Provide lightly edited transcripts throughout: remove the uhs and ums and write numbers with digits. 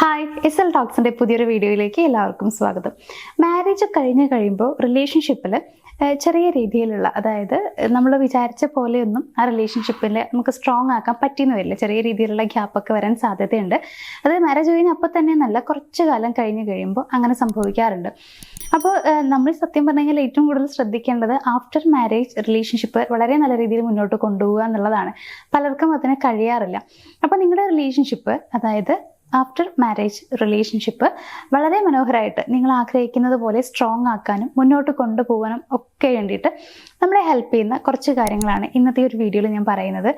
Hi, S L ടോക്സിൻ്റെ പുതിയൊരു വീഡിയോയിലേക്ക് എല്ലാവർക്കും സ്വാഗതം. മാരേജ് കഴിയുമ്പോൾ റിലേഷൻഷിപ്പിൽ ചെറിയ രീതിയിലുള്ള, അതായത് നമ്മൾ വിചാരിച്ച പോലെയൊന്നും ആ റിലേഷൻഷിപ്പിൽ നമുക്ക് സ്ട്രോങ് ആക്കാൻ പറ്റിയെന്ന് വരില്ല. ചെറിയ രീതിയിലുള്ള ഗ്യാപ്പൊക്കെ വരാൻ സാധ്യതയുണ്ട്. അത് മാരേജ് കഴിഞ്ഞ് അപ്പോൾ തന്നെ നല്ല കുറച്ച് കാലം കഴിയുമ്പോൾ അങ്ങനെ സംഭവിക്കാറുണ്ട്. അപ്പോൾ നമ്മൾ സത്യം പറഞ്ഞു കഴിഞ്ഞാൽ ഏറ്റവും കൂടുതൽ ശ്രദ്ധിക്കേണ്ടത് ആഫ്റ്റർ മാരേജ് റിലേഷൻഷിപ്പ് വളരെ നല്ല രീതിയിൽ മുന്നോട്ട് കൊണ്ടുപോകുക എന്നുള്ളതാണ്. പലർക്കും അതിന് കഴിയാറില്ല. അപ്പോൾ നിങ്ങളുടെ റിലേഷൻഷിപ്പ്, അതായത് ആഫ്റ്റർ മാരേജ് റിലേഷൻഷിപ്പ് വളരെ മനോഹരമായിട്ട് നിങ്ങൾ ആഗ്രഹിക്കുന്നത് പോലെ സ്ട്രോങ് ആക്കാനും മുന്നോട്ട് കൊണ്ടുപോകാനും ഒക്കെ വേണ്ടിയിട്ട് നമ്മളെ ഹെൽപ്പ് ചെയ്യുന്ന കുറച്ച് കാര്യങ്ങളാണ് ഇന്നത്തെ ഒരു വീഡിയോയിൽ ഞാൻ പറയുന്നത്.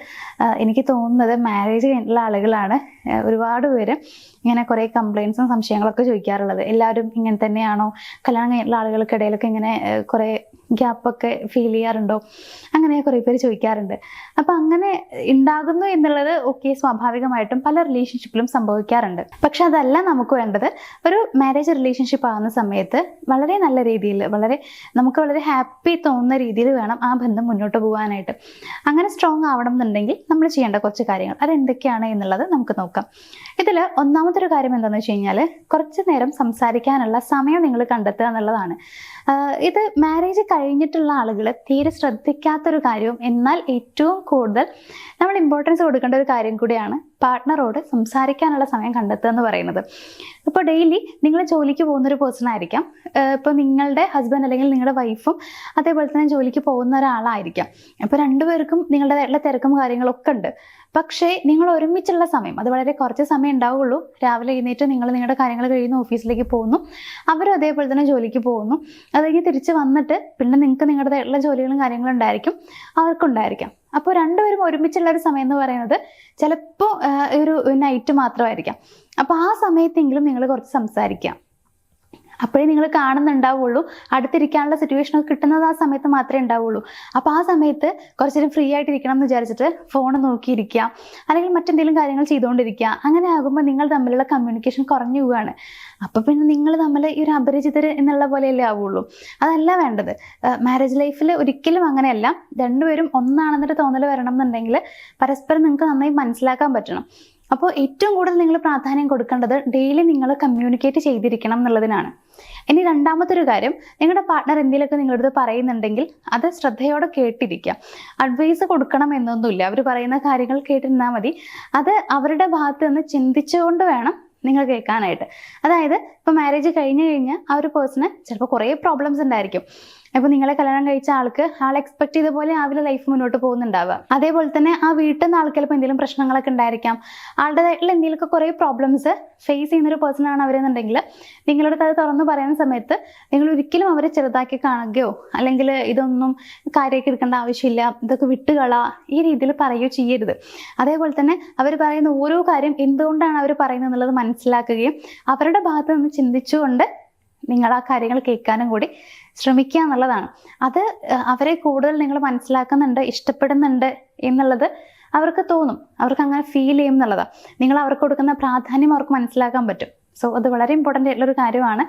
എനിക്ക് തോന്നുന്നത് മാരേജ് കഴിഞ്ഞിട്ടുള്ള ആളുകളാണ് ഒരുപാട് പേര് ഇങ്ങനെ കുറേ കംപ്ലയിൻസും സംശയങ്ങളൊക്കെ ചോദിക്കാറുള്ളത്. എല്ലാവരും ഇങ്ങനെ തന്നെയാണോ? കല്യാണം കഴിഞ്ഞിട്ടുള്ള ആളുകൾക്കിടയിലൊക്കെ ഇങ്ങനെ കുറേ ഗ്യാപ്പൊക്കെ ഫീൽ ചെയ്യാറുണ്ടോ? അങ്ങനെ കുറേ പേര് ചോദിക്കാറുണ്ട്. അപ്പോൾ അങ്ങനെ ഉണ്ടാകുന്നു എന്നുള്ളത് ഓക്കെ, സ്വാഭാവികമായിട്ടും പല റിലേഷൻഷിപ്പിലും സംഭവിക്കാറുണ്ട്. പക്ഷെ അതല്ല നമുക്ക് വേണ്ടത്. ഒരു മാരേജ് റിലേഷൻഷിപ്പ് ആകുന്ന സമയത്ത് വളരെ നല്ല രീതിയിൽ, നമുക്ക് വളരെ ഹാപ്പി തോന്നുന്ന രീതിയിൽ വേണം ആ ബന്ധം മുന്നോട്ട് പോകാനായിട്ട്. അങ്ങനെ സ്ട്രോങ് ആവണം എന്നുണ്ടെങ്കിൽ നമ്മൾ ചെയ്യേണ്ട കുറച്ച് കാര്യങ്ങൾ അതെന്തൊക്കെയാണ് എന്നുള്ളത് നമുക്ക് നോക്കാം. ഇതിൽ ഒന്നാമത്തെ ഒരു കാര്യം എന്താണെന്ന് വെച്ച് കഴിഞ്ഞാൽ, കുറച്ച് നേരം സംസാരിക്കാനുള്ള സമയം നിങ്ങൾ കണ്ടെത്തുക എന്നുള്ളതാണ്. ഇത് മാരേജ് കഴിഞ്ഞിട്ടുള്ള ആളുകൾ തീരെ ശ്രദ്ധിക്കാത്തൊരു കാര്യവും എന്നാൽ ഏറ്റവും കൂടുതൽ നമ്മൾ ഇമ്പോർട്ടൻസ് കൊടുക്കേണ്ട ഒരു കാര്യം കൂടിയാണ് പാർട്ട്ണറോട് സംസാരിക്കാനുള്ള സമയം കണ്ടെത്തുക എന്ന് പറയുന്നത്. ഇപ്പോൾ ഡെയിലി നിങ്ങൾ ജോലിക്ക് പോകുന്നൊരു പേഴ്സൺ ആയിരിക്കാം. ഇപ്പോൾ നിങ്ങളുടെ ഹസ്ബൻഡ് അല്ലെങ്കിൽ നിങ്ങളുടെ വൈഫും അതേപോലെ തന്നെ ജോലിക്ക് പോകുന്ന ഒരാളായിരിക്കാം. അപ്പോൾ രണ്ടുപേർക്കും നിങ്ങളുടേതായിട്ടുള്ള തിരക്കും കാര്യങ്ങളൊക്കെ ഉണ്ട്. പക്ഷേ നിങ്ങൾ ഒരുമിച്ചുള്ള സമയം അത് വളരെ കുറച്ച് സമയം ഉണ്ടാവുള്ളൂ. രാവിലെ എഴുന്നേറ്റ് നിങ്ങൾ നിങ്ങളുടെ കാര്യങ്ങൾ കഴിയുന്നു, ഓഫീസിലേക്ക് പോകുന്നു, അവരും അതേപോലെ തന്നെ ജോലിക്ക് പോകുന്നു. അത് കഴിഞ്ഞ് തിരിച്ച് വന്നിട്ട് പിന്നെ നിങ്ങൾക്ക് നിങ്ങളുടേതായിട്ടുള്ള ജോലികളും കാര്യങ്ങളും ഉണ്ടായിരിക്കും, അവർക്കുണ്ടായിരിക്കാം. അപ്പോൾ രണ്ടുപേരും ഒരുമിച്ചുള്ള ഒരു സമയം എന്ന് പറയുന്നത് ചിലപ്പോൾ ഒരു നൈറ്റ് മാത്രമായിരിക്കാം. അപ്പോൾ ആ സമയത്തെങ്കിലും നിങ്ങൾ കുറച്ച് സംസാരിക്കാം. അപ്പോഴേ നിങ്ങൾ കാണുന്നുണ്ടാവുള്ളൂ. അടുത്തിരിക്കാനുള്ള സിറ്റുവേഷനൊക്കെ കിട്ടുന്നത് ആ സമയത്ത് മാത്രമേ ഉണ്ടാവുള്ളൂ. അപ്പോൾ ആ സമയത്ത് കുറച്ചേരം ഫ്രീ ആയിട്ടിരിക്കണം എന്ന് വിചാരിച്ചിട്ട് ഫോൺ നോക്കിയിരിക്കുക, അല്ലെങ്കിൽ മറ്റെന്തെങ്കിലും കാര്യങ്ങൾ ചെയ്തുകൊണ്ടിരിക്കുക. അങ്ങനെ ആകുമ്പോൾ നിങ്ങൾ തമ്മിലുള്ള കമ്മ്യൂണിക്കേഷൻ കുറഞ്ഞു പോവുകയാണ്. അപ്പോൾ പിന്നെ നിങ്ങൾ തമ്മിൽ ഈ ഒരു അപരിചിതർ എന്നുള്ള പോലെയല്ലേ ആവുള്ളൂ. അതല്ല വേണ്ടത്. മാരേജ് ലൈഫിൽ ഒരിക്കലും അങ്ങനെയല്ല. രണ്ടുപേരും ഒന്നാണെന്നൊരു തോന്നൽ വരണം എന്നുണ്ടെങ്കിൽ പരസ്പരം നിങ്ങൾക്ക് നന്നായി മനസ്സിലാക്കാൻ പറ്റണം. അപ്പോൾ ഏറ്റവും കൂടുതൽ നിങ്ങൾ പ്രാധാന്യം കൊടുക്കേണ്ടത് ഡെയിലി നിങ്ങൾ കമ്മ്യൂണിക്കേറ്റ് ചെയ്തിരിക്കണം എന്നുള്ളതിനാണ്. ഇനി രണ്ടാമത്തെ ഒരു കാര്യം, നിങ്ങളുടെ പാർട്ട്ണർ എന്തെങ്കിലുമൊക്കെ നിങ്ങളുടെ അടുത്ത് പറയുന്നുണ്ടെങ്കിൽ അത് ശ്രദ്ധയോടെ കേട്ടിരിക്കുക. അഡ്വൈസ് കൊടുക്കണം എന്നൊന്നുമില്ല. അവർ പറയുന്ന കാര്യങ്ങൾ കേട്ടിരുന്നാൽ മതി. അത് അവരുടെ ഭാഗത്ത് നിന്ന് ചിന്തിച്ചുകൊണ്ട് വേണം നിങ്ങൾ കേൾക്കാനായിട്ട്. അതായത് ഇപ്പോൾ മാരേജ് കഴിഞ്ഞ് ആ ഒരു പേഴ്സണ് ചിലപ്പോൾ കുറേ പ്രോബ്ലംസ് ഉണ്ടായിരിക്കും. അപ്പോൾ നിങ്ങളെ കല്യാണം കഴിച്ച ആൾ എക്സ്പെക്ട് ചെയ്ത പോലെ ആവില്ല ലൈഫ് മുന്നോട്ട് പോകുന്നുണ്ടാവുക. അതേപോലെ തന്നെ ആ വീട്ടിൽ നിന്ന് ആൾക്ക് ചിലപ്പോൾ എന്തെങ്കിലും പ്രശ്നങ്ങളൊക്കെ ഉണ്ടായിരിക്കാം. ആളുടേതായിട്ടുള്ള എന്തെങ്കിലുമൊക്കെ കുറേ പ്രോബ്ലംസ് ഫേസ് ചെയ്യുന്നൊരു പേഴ്സൺ ആണ് അവരെന്നുണ്ടെങ്കിൽ നിങ്ങളോട് അത് തുറന്നു പറയുന്ന സമയത്ത് നിങ്ങൾ ഒരിക്കലും അവരെ ചെറുതാക്കി കാണുകയോ അല്ലെങ്കിൽ ഇതൊന്നും കാര്യമാക്കി എടുക്കേണ്ട ആവശ്യമില്ല, ഇതൊക്കെ വിട്ടുകള, ഈ രീതിയിൽ പറയുകയോ ചെയ്യരുത്. അതേപോലെ തന്നെ അവർ പറയുന്ന ഓരോ കാര്യം എന്തുകൊണ്ടാണ് അവർ പറയുന്നത് എന്നുള്ളത് മനസ്സിലാക്കുകയും അവരുടെ ഭാഗത്ത് നിന്ന് ചിന്തിച്ചുകൊണ്ട് നിങ്ങൾ ആ കാര്യങ്ങൾ കേൾക്കാനും കൂടി ശ്രമിക്കുക എന്നുള്ളതാണ്. അത് അവരെ കൂടുതൽ നിങ്ങൾ മനസ്സിലാക്കുന്നുണ്ട്, ഇഷ്ടപ്പെടുന്നുണ്ട് എന്നുള്ളത് അവർക്ക് തോന്നും, അവർക്ക് അങ്ങനെ ഫീൽ ചെയ്യും എന്നുള്ളതാണ്. നിങ്ങൾ അവർക്ക് കൊടുക്കുന്ന പ്രാധാന്യം അവർക്ക് മനസ്സിലാക്കാൻ പറ്റും. സോ അത് വളരെ ഇമ്പോർട്ടൻ്റ് ആയിട്ടുള്ളൊരു കാര്യമാണ്.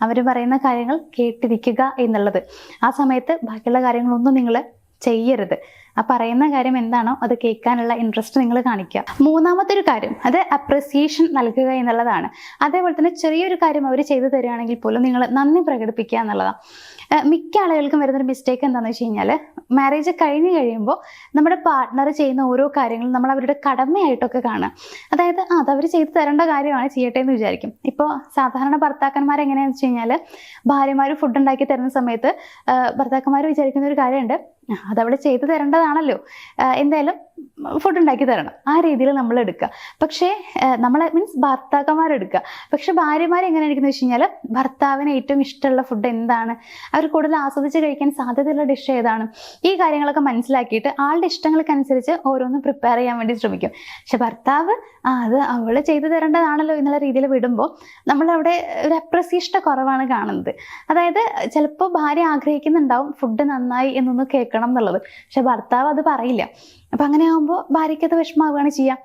അവർ പറയുന്ന കാര്യങ്ങൾ കേട്ടിരിക്കുക എന്നുള്ളത്. ആ സമയത്ത് ബാക്കിയുള്ള കാര്യങ്ങളൊന്നും നിങ്ങൾ ചെയ്യരുത്. ആ പറയുന്ന കാര്യം എന്താണോ അത് കേൾക്കാനുള്ള ഇൻട്രസ്റ്റ് നിങ്ങൾ കാണിക്കുക. മൂന്നാമത്തെ ഒരു കാര്യം, അത് അപ്രിസിയേഷൻ നൽകുക എന്നുള്ളതാണ്. അതേപോലെ തന്നെ ചെറിയൊരു കാര്യം അവർ ചെയ്തു തരികയാണെങ്കിൽ പോലും നിങ്ങൾ നന്ദി പ്രകടിപ്പിക്കുക എന്നുള്ളതാണ്. മിക്ക ആളുകൾക്കും വരുന്നൊരു മിസ്റ്റേക്ക് എന്താണെന്ന് വെച്ച് കഴിഞ്ഞാൽ, മാരേജ് കഴിയുമ്പോൾ നമ്മുടെ പാർട്ട്ണർ ചെയ്യുന്ന ഓരോ കാര്യങ്ങളും നമ്മൾ അവരുടെ കടമയായിട്ടൊക്കെ കാണുക. അതായത് അതവർ ചെയ്തു തരേണ്ട കാര്യമാണ്, ചെയ്യട്ടെ എന്ന് വിചാരിക്കും. ഇപ്പോൾ സാധാരണ ഭർത്താക്കന്മാർ എങ്ങനെയാണെന്ന് വെച്ച് കഴിഞ്ഞാൽ, ഭാര്യമാർ ഫുഡ് ഉണ്ടാക്കി തരുന്ന സമയത്ത് ഭർത്താക്കന്മാർ വിചാരിക്കുന്ന ഒരു കാര്യമുണ്ട്, അതവൾ ചെയ്തു തരേണ്ടതാണല്ലോ, എന്തായാലും ഫുഡ് ഉണ്ടാക്കി തരണം, ആ രീതിയിൽ നമ്മൾ എടുക്കുക. പക്ഷേ നമ്മളെ മീൻസ് ഭർത്താക്കന്മാരെടുക്കുക. പക്ഷെ ഭാര്യമാർ എങ്ങനെ എടുക്കുന്നത് വെച്ച് കഴിഞ്ഞാൽ, ഭർത്താവിന് ഏറ്റവും ഇഷ്ടമുള്ള ഫുഡ് എന്താണ്, അവർ കൂടുതൽ ആസ്വദിച്ച് കഴിക്കാൻ സാധ്യതയുള്ള ഡിഷ് ഏതാണ്, ഈ കാര്യങ്ങളൊക്കെ മനസ്സിലാക്കിയിട്ട് ആളുടെ ഇഷ്ടങ്ങൾക്കനുസരിച്ച് ഓരോന്നും പ്രിപ്പയർ ചെയ്യാൻ വേണ്ടി ശ്രമിക്കും. പക്ഷെ ഭർത്താവ് അത് അവൾ ചെയ്തു തരേണ്ടതാണല്ലോ എന്നുള്ള രീതിയിൽ വിടുമ്പോൾ നമ്മളവിടെ ഒരു അപ്രിസിയേഷൻ കുറവാണ് കാണുന്നത്. അതായത് ചിലപ്പോൾ ഭാര്യ ആഗ്രഹിക്കുന്നുണ്ടാവും ഫുഡ് നന്നായി എന്നൊന്ന് കേൾക്കണം എന്നുള്ളത്, പക്ഷെ ഭർത്താവ് അത് പറയില്ല. അപ്പം അങ്ങനെ ആകുമ്പോൾ ഭാര്യയ്ക്ക് അത് വിഷമാവുകയാണ് ചെയ്യുക.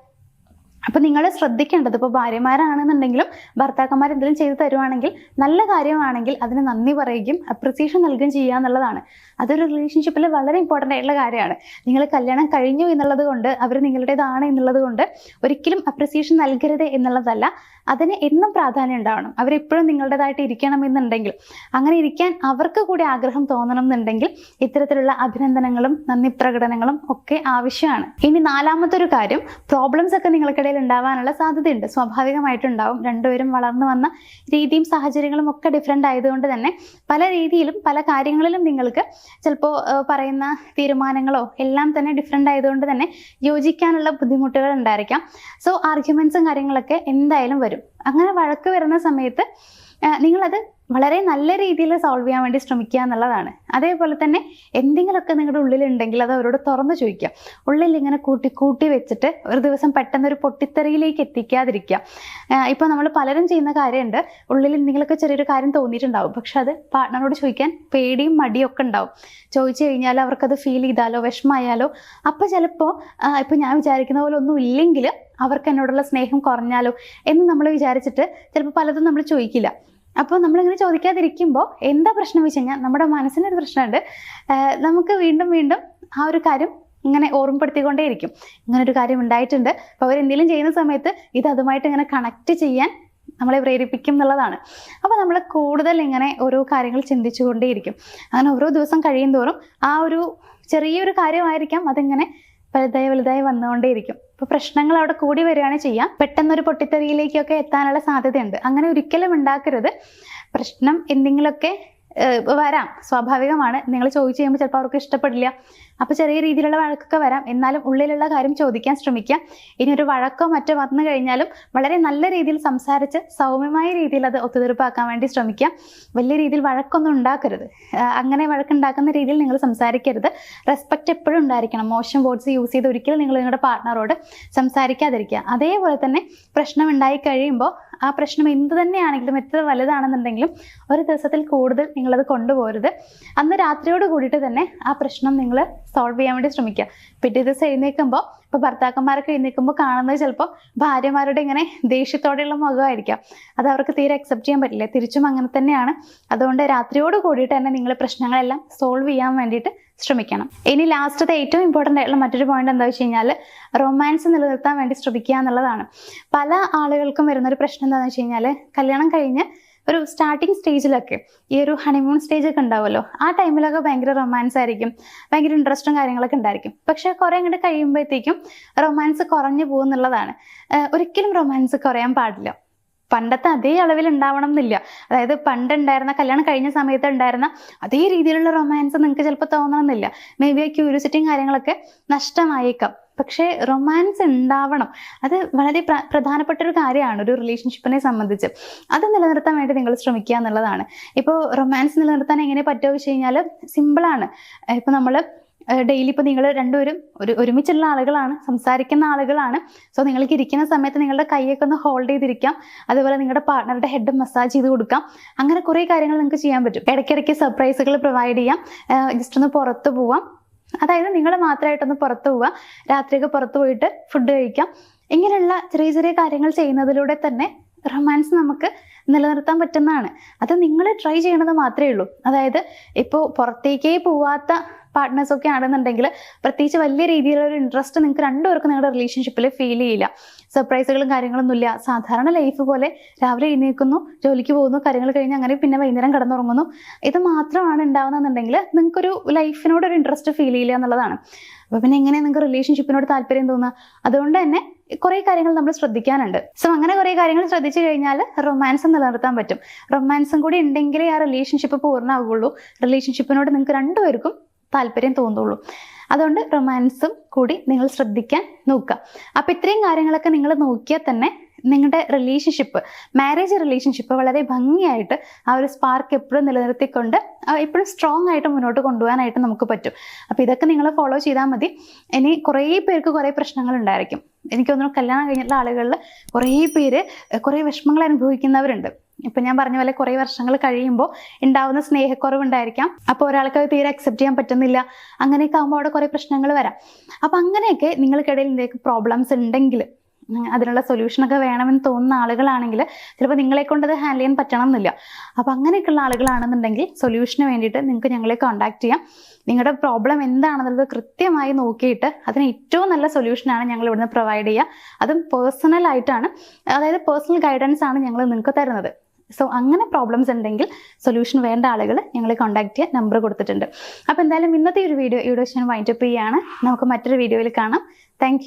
അപ്പം നിങ്ങൾ ശ്രദ്ധിക്കേണ്ടത്, ഇപ്പോൾ ഭാര്യമാരാണെന്നുണ്ടെങ്കിലും ഭർത്താക്കന്മാർ എന്തെങ്കിലും ചെയ്തു തരുവാണെങ്കിൽ, നല്ല കാര്യമാണെങ്കിൽ അതിന് നന്ദി പറയുകയും അപ്രിസിയേഷൻ നൽകുകയും ചെയ്യുക എന്നുള്ളതാണ്. അതൊരു റിലേഷൻഷിപ്പിൽ വളരെ ഇമ്പോർട്ടൻ്റ് ആയിട്ടുള്ള കാര്യമാണ്. നിങ്ങൾ കല്യാണം കഴിഞ്ഞു എന്നുള്ളത് കൊണ്ട്, അവർ നിങ്ങളുടേതാണ് എന്നുള്ളത് കൊണ്ട് ഒരിക്കലും അപ്രിസിയേഷൻ നൽകരുത് എന്നുള്ളതല്ല, അതിന് എന്നും പ്രാധാന്യം ഉണ്ടാവണം. അവരെപ്പോഴും നിങ്ങളുടേതായിട്ട് ഇരിക്കണം എന്നുണ്ടെങ്കിൽ, അങ്ങനെ ഇരിക്കാൻ അവർക്ക് കൂടി ആഗ്രഹം തോന്നണം എന്നുണ്ടെങ്കിൽ ഇത്തരത്തിലുള്ള അഭിനന്ദനങ്ങളും നന്ദി പ്രകടനങ്ങളും ഒക്കെ ആവശ്യമാണ്. ഇനി നാലാമത്തെ ഒരു കാര്യം, പ്രോബ്ലംസ് ഒക്കെ നിങ്ങൾക്കിടയിൽ ഉണ്ടാവാനുള്ള സാധ്യതയുണ്ട്, സ്വാഭാവികമായിട്ടുണ്ടാവും. രണ്ടുപേരും വളർന്നു വന്ന രീതിയും സാഹചര്യങ്ങളും ഒക്കെ ഡിഫറെൻ്റ് ആയതുകൊണ്ട് തന്നെ പല രീതിയിലും പല കാര്യങ്ങളിലും നിങ്ങൾക്ക് ചിലപ്പോൾ പറയുന്ന തീരുമാനങ്ങളോ എല്ലാം തന്നെ ഡിഫറെൻ്റ് ആയതുകൊണ്ട് തന്നെ യോജിക്കാനുള്ള ബുദ്ധിമുട്ടുകൾ ഉണ്ടായിരിക്കാം. സോ ആർഗ്യുമെന്റ്സും കാര്യങ്ങളൊക്കെ എന്തായാലും വരും. അങ്ങനെ വഴക്ക് വരുന്ന സമയത്ത് നിങ്ങളത് വളരെ നല്ല രീതിയിൽ സോൾവ് ചെയ്യാൻ വേണ്ടി ശ്രമിക്കുക എന്നുള്ളതാണ്. അതേപോലെ തന്നെ എന്തെങ്കിലുമൊക്കെ നിങ്ങളുടെ ഉള്ളിലുണ്ടെങ്കിൽ അത് അവരോട് തുറന്നു ചോദിക്കുക. ഉള്ളിൽ ഇങ്ങനെ കൂട്ടി വെച്ചിട്ട് ഒരു ദിവസം പെട്ടെന്നൊരു പൊട്ടിത്തെറിയിലേക്ക് എത്തിക്കാതിരിക്കുക. ഇപ്പോൾ നമ്മൾ പലരും ചെയ്യുന്ന കാര്യമുണ്ട്, ഉള്ളിൽ എന്തെങ്കിലുമൊക്കെ ചെറിയൊരു കാര്യം തോന്നിയിട്ടുണ്ടാവും, പക്ഷെ അത് പാർട്ട്ണറോട് ചോദിക്കാൻ പേടിയും മടിയും ഒക്കെ ഉണ്ടാവും. ചോദിച്ചു കഴിഞ്ഞാൽ അവർക്കത് ഫീൽ ചെയ്താലോ വിഷമമായാലോ, അപ്പോൾ ചിലപ്പോൾ ഇപ്പോൾ ഞാൻ വിചാരിക്കുന്ന പോലെ ഒന്നും ഇല്ലെങ്കിൽ അവർക്ക് എന്നോടുള്ള സ്നേഹം കുറഞ്ഞാലോ എന്ന് നമ്മൾ വിചാരിച്ചിട്ട് ചിലപ്പോൾ പലതും നമ്മൾ ചോദിക്കില്ല. അപ്പോൾ നമ്മളിങ്ങനെ ചോദിക്കാതിരിക്കുമ്പോൾ എന്താ പ്രശ്നം വെച്ച് കഴിഞ്ഞാൽ, നമ്മുടെ മനസ്സിനൊരു പ്രശ്നമുണ്ട്, നമുക്ക് വീണ്ടും വീണ്ടും ആ ഒരു കാര്യം ഇങ്ങനെ ഓർമ്മപ്പെടുത്തിക്കൊണ്ടേയിരിക്കും. ഇങ്ങനൊരു കാര്യം ഉണ്ടായിട്ടുണ്ട്, അപ്പോൾ അവരെന്തെങ്കിലും ചെയ്യുന്ന സമയത്ത് ഇത് അതുമായിട്ട് ഇങ്ങനെ കണക്ട് ചെയ്യാൻ നമ്മളെ പ്രേരിപ്പിക്കും എന്നുള്ളതാണ്. അപ്പോൾ നമ്മൾ കൂടുതൽ ഇങ്ങനെ ഓരോ കാര്യങ്ങൾ ചിന്തിച്ചുകൊണ്ടേയിരിക്കും. അങ്ങനെ ഓരോ ദിവസം കഴിയും തോറും ആ ഒരു ചെറിയൊരു കാര്യമായിരിക്കാം അതിങ്ങനെ വലുതായി വന്നുകൊണ്ടേയിരിക്കും. ഇപ്പോൾ പ്രശ്നങ്ങൾ അവിടെ കൂടി വരികയാണ് ചെയ്യാം, പെട്ടെന്നൊരു പൊട്ടിത്തെറിയിലേക്കൊക്കെ എത്താനുള്ള സാധ്യതയുണ്ട്. അങ്ങനെ ഒരിക്കലും ഉണ്ടാക്കരുത്. പ്രശ്നം എന്തെങ്കിലുമൊക്കെ വരാം, സ്വാഭാവികമാണ്. നിങ്ങൾ ചോദിച്ചു കഴിയുമ്പോൾ ചിലപ്പോൾ അവർക്ക് ഇഷ്ടപ്പെടില്ല, അപ്പോൾ ചെറിയ രീതിയിലുള്ള വഴക്കൊക്കെ വരാം. എന്നാലും ഉള്ളിലുള്ള കാര്യം ചോദിക്കാൻ ശ്രമിക്കുക. ഇനി ഒരു വഴക്കോ മറ്റോ വന്നു കഴിഞ്ഞാലും വളരെ നല്ല രീതിയിൽ സംസാരിച്ച് സൗമ്യമായ രീതിയിൽ അത് ഒത്തുതീർപ്പാക്കാൻ വേണ്ടി ശ്രമിക്കുക. വലിയ രീതിയിൽ വഴക്കൊന്നും ഉണ്ടാക്കരുത്. അങ്ങനെ വഴക്കുണ്ടാക്കുന്ന രീതിയിൽ നിങ്ങൾ സംസാരിക്കരുത്. റെസ്പെക്റ്റ് എപ്പോഴും ഉണ്ടായിരിക്കണം. മോശം വേർഡ്സ് യൂസ് ചെയ്ത് ഒരിക്കലും നിങ്ങൾ നിങ്ങളുടെ പാർട്ട്ണറോട് സംസാരിക്കാതിരിക്കുക. അതേപോലെ തന്നെ പ്രശ്നം ഉണ്ടായി കഴിയുമ്പോൾ ആ പ്രശ്നം എന്ത് തന്നെയാണെങ്കിലും, എത്ര വലുതാണെന്നുണ്ടെങ്കിലും ഒരു ദിവസത്തിൽ കൂടുതൽ നിങ്ങളത് കൊണ്ടുപോകരുത്. അന്ന് രാത്രിയോട് കൂടിയിട്ട് തന്നെ ആ പ്രശ്നം നിങ്ങൾ സോൾവ് ചെയ്യാൻ വേണ്ടി ശ്രമിക്കുക. പിറ്റേ ദിവസം എഴുന്നേൽക്കുമ്പോൾ, ഇപ്പോൾ ഭർത്താക്കന്മാരൊക്കെ എഴുന്നേൽക്കുമ്പോൾ കാണുന്നത് ചിലപ്പോൾ ഭാര്യമാരുടെ ഇങ്ങനെ ദേഷ്യത്തോടെയുള്ള മുഖമായിരിക്കാം. അത് അവർക്ക് തീരെ അക്സെപ്റ്റ് ചെയ്യാൻ പറ്റില്ല. തിരിച്ചും അങ്ങനെ തന്നെയാണ്. അതുകൊണ്ട് രാത്രിയോട് കൂടിയിട്ട് തന്നെ നിങ്ങൾ പ്രശ്നങ്ങളെല്ലാം സോൾവ് ചെയ്യാൻ വേണ്ടിയിട്ട് ശ്രമിക്കണം. ഇനി ലാസ്റ്റത്തെ ഏറ്റവും ഇമ്പോർട്ടൻ്റ് ആയിട്ടുള്ള മറ്റൊരു പോയിന്റ് എന്താ വെച്ച് കഴിഞ്ഞാൽ, റൊമാൻസ് നിലനിർത്താൻ വേണ്ടി ശ്രമിക്കുക എന്നുള്ളതാണ്. പല ആളുകൾക്കും വരുന്നൊരു പ്രശ്നം എന്താണെന്ന് വെച്ച് കഴിഞ്ഞാൽ, കല്യാണം കഴിഞ്ഞ് ഒരു സ്റ്റാർട്ടിങ് സ്റ്റേജിലൊക്കെ ഈ ഒരു ഹണിമൂൺ സ്റ്റേജ് ഒക്കെ ഉണ്ടാവുമല്ലോ, ആ ടൈമിലൊക്കെ ഭയങ്കര റൊമാൻസ് ആയിരിക്കും, ഭയങ്കര ഇൻട്രസ്റ്റും കാര്യങ്ങളൊക്കെ ഉണ്ടായിരിക്കും. പക്ഷെ കുറെ അങ്ങോട്ട് കഴിയുമ്പോഴത്തേക്കും റൊമാൻസ് കുറഞ്ഞു പോകുന്നുള്ളതാണ്. ഒരിക്കലും റൊമാൻസ് കുറയാൻ പാടില്ല. പണ്ടത്തെ അതേ അളവിൽ ഉണ്ടാവണം എന്നില്ല. അതായത് പണ്ടുണ്ടായിരുന്ന, കല്യാണം കഴിഞ്ഞ സമയത്ത് ഉണ്ടായിരുന്ന അതേ രീതിയിലുള്ള റൊമാൻസ് നിങ്ങൾക്ക് ചിലപ്പോൾ തോന്നണമെന്നില്ല. മേ ബി ആ ക്യൂരിയോസിറ്റിയും കാര്യങ്ങളൊക്കെ നഷ്ടമായേക്കാം. പക്ഷേ റൊമാൻസ് ഉണ്ടാവണം. അത് വളരെ പ്രധാനപ്പെട്ട ഒരു കാര്യമാണ് ഒരു റിലേഷൻഷിപ്പിനെ സംബന്ധിച്ച്. അത് നിലനിർത്താൻ വേണ്ടി നിങ്ങൾ ശ്രമിക്കുക എന്നുള്ളതാണ്. ഇപ്പോൾ റൊമാൻസ് നിലനിർത്താൻ എങ്ങനെ പറ്റുമോ വെച്ച് കഴിഞ്ഞാൽ സിമ്പിളാണ്. ഇപ്പോൾ നമ്മൾ ഡെയിലി ഇപ്പോൾ നിങ്ങൾ രണ്ടുപേരും ഒരുമിച്ചുള്ള ആളുകളാണ്, സംസാരിക്കുന്ന ആളുകളാണ്. സോ നിങ്ങൾക്ക് ഇരിക്കുന്ന സമയത്ത് നിങ്ങളുടെ കൈയൊക്കെ ഒന്ന് ഹോൾഡ് ചെയ്തിരിക്കാം. അതുപോലെ നിങ്ങളുടെ പാർട്ട്ണറുടെ ഹെഡ് മസാജ് ചെയ്ത് കൊടുക്കാം. അങ്ങനെ കുറേ കാര്യങ്ങൾ നിങ്ങൾക്ക് ചെയ്യാൻ പറ്റും. ഇടയ്ക്കിടയ്ക്ക് സർപ്രൈസുകൾ പ്രൊവൈഡ് ചെയ്യാം. ജസ്റ്റ് ഒന്ന് പുറത്ത് പോവാം. അതായത് നിങ്ങൾ മാത്രമായിട്ടൊന്ന് പുറത്ത് പോവുക, രാത്രിയൊക്കെ പുറത്ത് പോയിട്ട് ഫുഡ് കഴിക്കാം. ഇങ്ങനെയുള്ള ചെറിയ ചെറിയ കാര്യങ്ങൾ ചെയ്യുന്നതിലൂടെ തന്നെ റൊമാൻസ് നമുക്ക് നിലനിർത്താൻ പറ്റുന്നതാണ്. അത് നിങ്ങൾ ട്രൈ ചെയ്യണത് മാത്രമേ ഉള്ളൂ. അതായത് ഇപ്പോൾ പുറത്തേക്കേ പോവാത്ത പാർട്ട്നേഴ്സൊക്കെ ആണെന്നുണ്ടെങ്കിൽ പ്രത്യേകിച്ച് വലിയ രീതിയിലുള്ള ഒരു ഇൻട്രസ്റ്റ് നിങ്ങൾക്ക് രണ്ടുപേർക്കും നിങ്ങളുടെ റിലേഷൻഷിപ്പിൽ ഫീൽ ചെയ്യില്ല. സർപ്രൈസുകളും കാര്യങ്ങളൊന്നും ഇല്ല. സാധാരണ ലൈഫ് പോലെ രാവിലെ എഴുന്നേൽക്കുന്നു, ജോലിക്ക് പോകുന്നു, കാര്യങ്ങൾ കഴിഞ്ഞ് അങ്ങനെ പിന്നെ വൈകുന്നേരം കിടന്നുറങ്ങുന്നു. ഇത് മാത്രമാണ് ഉണ്ടാവുന്നതെന്നുണ്ടെങ്കിൽ നിങ്ങൾക്കൊരു ലൈഫിനോടൊരു ഇൻട്രസ്റ്റ് ഫീൽ ചെയ്യില്ല എന്നുള്ളതാണ്. അപ്പോൾ പിന്നെ എങ്ങനെ നിങ്ങൾക്ക് റിലേഷൻഷിപ്പിനോട് താല്പര്യം തോന്നുക? അതുകൊണ്ട് തന്നെ കുറേ കാര്യങ്ങൾ നമ്മൾ ശ്രദ്ധിക്കാനുണ്ട്. സോ അങ്ങനെ കുറേ കാര്യങ്ങൾ ശ്രദ്ധിച്ചു കഴിഞ്ഞാൽ റൊമാൻസ് നിലനിർത്താൻ പറ്റും. റൊമാൻസും കൂടി ഉണ്ടെങ്കിലേ ആ റിലേഷൻഷിപ്പ് പൂർണ്ണമാവുകയുള്ളൂ. റിലേഷൻഷിപ്പിനോട് നിങ്ങൾക്ക് രണ്ടുപേർക്കും താല്പര്യം തോന്നുള്ളൂ. അതുകൊണ്ട് റൊമാൻസും കൂടി നിങ്ങൾ ശ്രദ്ധിക്കാൻ നോക്കുക. അപ്പം ഇത്രയും കാര്യങ്ങളൊക്കെ നിങ്ങൾ നോക്കിയാൽ തന്നെ നിങ്ങളുടെ റിലേഷൻഷിപ്പ്, മാരേജ് റിലേഷൻഷിപ്പ് വളരെ ഭംഗിയായിട്ട് ആ ഒരു സ്പാർക്ക് എപ്പോഴും നിലനിർത്തിക്കൊണ്ട് എപ്പോഴും സ്ട്രോങ് ആയിട്ട് മുന്നോട്ട് കൊണ്ടുപോകാനായിട്ട് നമുക്ക് പറ്റും. അപ്പോൾ ഇതൊക്കെ നിങ്ങൾ ഫോളോ ചെയ്താൽ മതി. ഇനി കുറേ പേർക്ക് കുറേ പ്രശ്നങ്ങൾ ഉണ്ടായിരിക്കും. എനിക്ക് തോന്നുന്നു കല്യാണം കഴിഞ്ഞിട്ടുള്ള ആളുകളിൽ കുറേ പേര് കുറേ വിഷമങ്ങൾ അനുഭവിക്കുന്നവരുണ്ട്. ഇപ്പം ഞാൻ പറഞ്ഞ പോലെ കുറേ വർഷങ്ങൾ കഴിയുമ്പോൾ ഉണ്ടാവുന്ന സ്നേഹക്കുറവുണ്ടായിരിക്കാം. അപ്പോൾ ഒരാൾക്ക് അത് തീരെ അക്സെപ്റ്റ് ചെയ്യാൻ പറ്റുന്നില്ല. അങ്ങനെയൊക്കെ ആകുമ്പോൾ അവിടെ കുറേ പ്രശ്നങ്ങൾ വരാം. അപ്പം അങ്ങനെയൊക്കെ നിങ്ങൾക്കിടയിൽ എന്തെങ്കിലും പ്രോബ്ലംസ് ഉണ്ടെങ്കിൽ അതിനുള്ള സൊല്യൂഷനൊക്കെ വേണമെന്ന് തോന്നുന്ന ആളുകളാണെങ്കിൽ ചിലപ്പോൾ നിങ്ങളെ കൊണ്ട് അത് ഹാൻഡിൽ ചെയ്യാൻ പറ്റണം എന്നില്ല. അപ്പോൾ അങ്ങനെയൊക്കെയുള്ള ആളുകളാണെന്നുണ്ടെങ്കിൽ സൊല്യൂഷന് വേണ്ടിയിട്ട് നിങ്ങൾക്ക് ഞങ്ങളെ കോൺടാക്ട് ചെയ്യാം. നിങ്ങളുടെ പ്രോബ്ലം എന്താണെന്നുള്ളത് കൃത്യമായി നോക്കിയിട്ട് അതിന് ഏറ്റവും നല്ല സൊല്യൂഷനാണ് ഞങ്ങൾ ഇവിടുന്ന് പ്രൊവൈഡ് ചെയ്യുക. അതും പേഴ്സണലായിട്ടാണ്, അതായത് പേഴ്സണൽ ഗൈഡൻസ് ആണ് ഞങ്ങൾ നിങ്ങൾക്ക് തരുന്നത്. സോ അങ്ങനെ പ്രോബ്ലംസ് ഉണ്ടെങ്കിൽ സൊല്യൂഷൻ വേണ്ട ആളുകൾ ഞങ്ങളെ കോൺടാക്ട് ചെയ്യാൻ നമ്പർ കൊടുത്തിട്ടുണ്ട്. അപ്പോൾ എന്തായാലും ഇന്നത്തെ ഒരു വീഡിയോ ഇവിടെ വെച്ച് ഞാൻ വൈൻഡപ്പ് ചെയ്യുകയാണ്. നമുക്ക് മറ്റൊരു വീഡിയോയിൽ കാണാം. താങ്ക്